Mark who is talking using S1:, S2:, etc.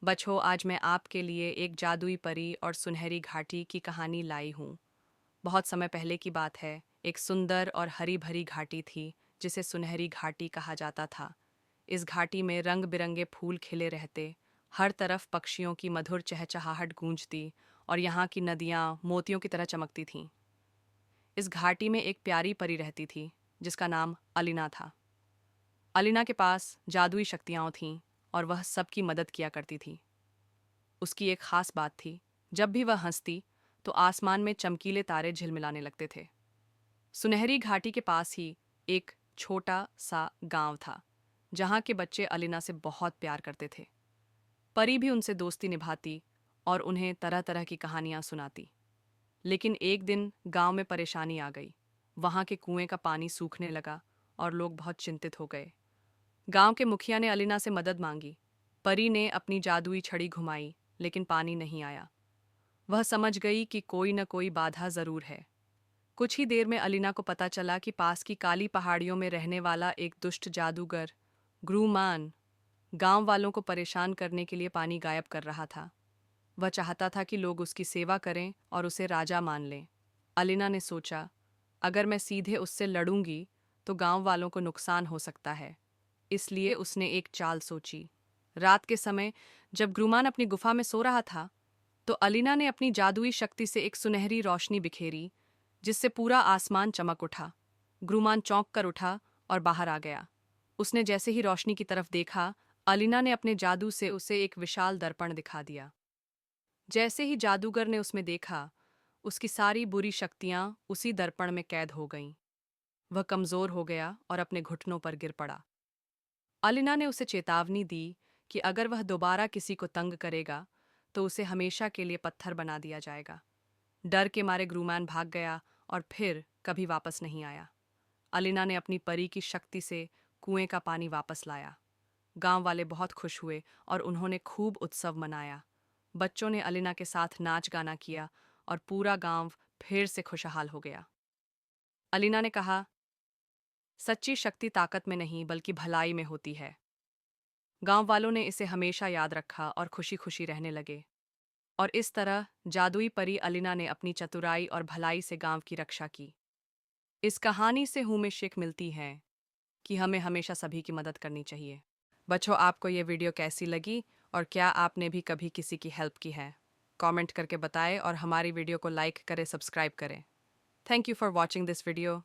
S1: बच्चों, आज मैं आपके लिए एक जादुई परी और सुनहरी घाटी की कहानी लाई हूँ। बहुत समय पहले की बात है। एक सुंदर और हरी भरी घाटी थी जिसे सुनहरी घाटी कहा जाता था। इस घाटी में रंग बिरंगे फूल खिले रहते, हर तरफ पक्षियों की मधुर चहचहाहट गूंजती और यहाँ की नदियाँ मोतियों की तरह चमकती थीं। इस घाटी में एक प्यारी परी रहती थी जिसका नाम अलीना था। अलीना के पास जादुई शक्तियाँ थीं और वह सबकी मदद किया करती थी। उसकी एक खास बात थी, जब भी वह हंसती तो आसमान में चमकीले तारे झिलमिलाने लगते थे। सुनहरी घाटी के पास ही एक छोटा सा गांव था जहां के बच्चे अलीना से बहुत प्यार करते थे। परी भी उनसे दोस्ती निभाती और उन्हें तरह तरह की कहानियां सुनाती। लेकिन एक दिन गांव में परेशानी आ गई। वहां के कुएं का पानी सूखने लगा और लोग बहुत चिंतित हो गए। गांव के मुखिया ने अलीना से मदद मांगी। परी ने अपनी जादुई छड़ी घुमाई, लेकिन पानी नहीं आया। वह समझ गई कि कोई न कोई बाधा जरूर है। कुछ ही देर में अलीना को पता चला कि पास की काली पहाड़ियों में रहने वाला एक दुष्ट जादूगर ग्रूमान गांव वालों को परेशान करने के लिए पानी गायब कर रहा था। वह चाहता था कि लोग उसकी सेवा करें और उसे राजा मान लें। अलीना ने सोचा, अगर मैं सीधे उससे लड़ूंगी तो गांव वालों को नुकसान हो सकता है। इसलिए उसने एक चाल सोची। रात के समय जब ग्रूमान अपनी गुफा में सो रहा था, तो अलीना ने अपनी जादुई शक्ति से एक सुनहरी रोशनी बिखेरी, जिससे पूरा आसमान चमक उठा। ग्रूमान चौंक कर उठा और बाहर आ गया। उसने जैसे ही रोशनी की तरफ देखा, अलीना ने अपने जादू से उसे एक विशाल दर्पण दिखा दिया। जैसे ही जादूगर ने उसमें देखा, उसकी सारी बुरी शक्तियां उसी दर्पण में कैद हो गईं। वह कमजोर हो गया और अपने घुटनों पर गिर पड़ा। अलीना ने उसे चेतावनी दी कि अगर वह दोबारा किसी को तंग करेगा तो उसे हमेशा के लिए पत्थर बना दिया जाएगा। डर के मारे ग्रूमैन भाग गया और फिर कभी वापस नहीं आया। अलीना ने अपनी परी की शक्ति से कुएं का पानी वापस लाया। गांव वाले बहुत खुश हुए और उन्होंने खूब उत्सव मनाया। बच्चों ने अलीना के साथ नाच गाना किया और पूरा गांव फिर से खुशहाल हो गया। अलीना ने कहा, सच्ची शक्ति ताकत में नहीं बल्कि भलाई में होती है। गांव वालों ने इसे हमेशा याद रखा और खुशी खुशी रहने लगे। और इस तरह जादुई परी अलीना ने अपनी चतुराई और भलाई से गांव की रक्षा की। इस कहानी से हमें सीख मिलती है कि हमें हमेशा सभी की मदद करनी चाहिए। बच्चों, आपको ये वीडियो कैसी लगी और क्या आपने भी कभी किसी की हेल्प की है? कमेंट करके बताएं और हमारी वीडियो को लाइक करें, सब्सक्राइब करें। Thank you for watching this video.